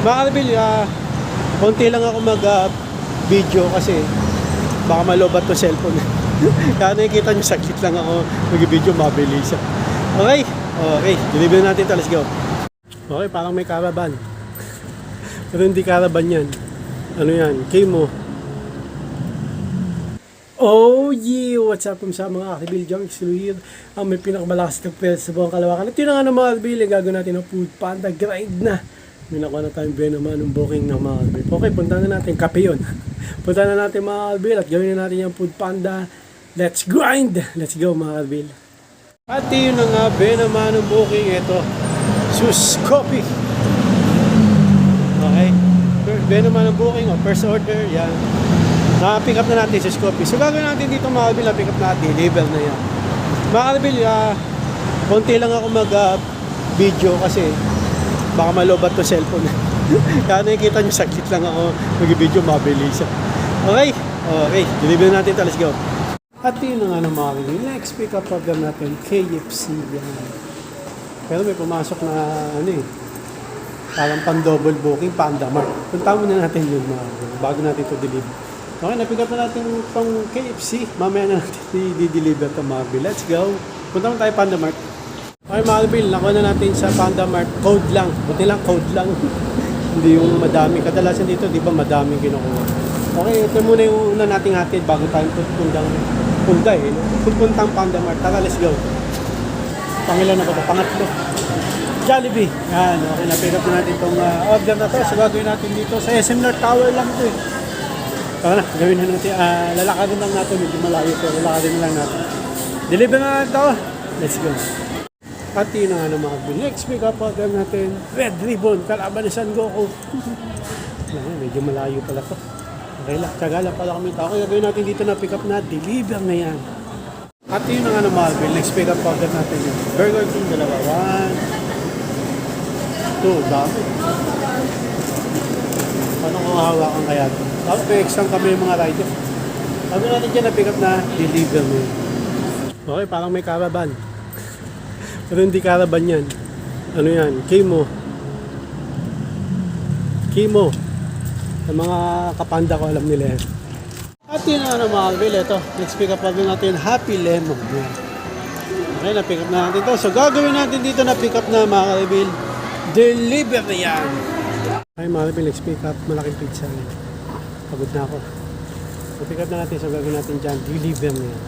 Mga Karbil, konti lang ako mag-video kasi baka malobat to cellphone. Kaya nakikita nyo, saglit lang ako mag-video, mabilis. Okay, deliver natin ito, let's go. Okay, parang may caravan. Pero hindi caravan yan. Ano yan? Kimo. Oh yeah! What's up sa mga Karbil Junks here? May pinakamalakas na pwede sa buong Kalawakan. At yun na nga ng mga Karbil, gagawin natin ng Food Panda grind na. May nakuha na tayong naman ng booking ng mga Karbil. Okay, punta na natin. Kape yun. Punta na natin mga Karbil at gawin na natin yung Food Panda. Let's grind! Let's go mga Karbil. At yun na nga, naman ng booking. Ito, Sus Coffee. Okay. Naman ng booking o first order. Yan. Na-pick up na natin sa Scoopy. So gagawin natin dito mga Karbil, na-pick up natin, label na yan. Mga Karbil, konti lang ako mag-video kasi baka malobat to cellphone. Kaya nakikita nyo, saglit lang ako mag-video, mabilis. Okay, deliver natin ito, let's go. At yun na nga ng mga Karbil, next pick up program natin, KFC yan. Pero may pumasok na parang pan-double booking, Panda Mart. Punta muna natin yun mga Karbil, bago natin ito deliver. Okay, napigat na natin itong KFC. Mamaya na natin i-deliver ito mga Karbil. Let's go. Punta mo tayo Panda Mart. Okay mga Karbil, nakuha na natin sa Panda Mart. Code lang. Buti lang code lang. Hindi yung madami. Kadalasan dito, di ba madaming kinukuha. Okay, ito muna yung una nating hatid bago tayo puntang Panda Mart. Tara, let's go. Pangilan na ba ito? Pangatlo. Jollibee. Yan, okay, napigat na natin itong order na ito. So gagawin natin dito sa SM North Tower lang ito eh. Tara na, gawin na natin. Lalakarin lang natin, medyo malayo pero lalakarin lang natin. Deliver na natin ito. Let's go. At yun na nga ng mga Karbil. Next pick up order natin, Red Ribbon, kalaban ni San Goku. Medyo malayo pala ito. Okay lang, tsaga lang pala kami. Okay, gagawin natin dito na pick up na, deliver na yan. At yun na nga ng mga Karbil. Next pick up order natin yun. Burger King, dalawa. 1, 2, dami. Paano kung hawakan kaya ito? Tapos may exam kami yung mga rider. Sabi natin dyan na pick up na deliver mo. Okay, parang may caravan. Pero hindi caravan yan. Ano yan? Kimo. Sa mga kapanda ko alam nila yan. At yun na mga Karbil. Ito, let's pick up natin Happy Lemon. Okay, na-pick up na natin ito. So gagawin natin dito na pick up na mga Karbil. Deliver yan. Okay mga Karbil, let's pick up malaking pizza. Pagod na ako. So pick up na natin. So gagawin natin dyan. Deliver na yan.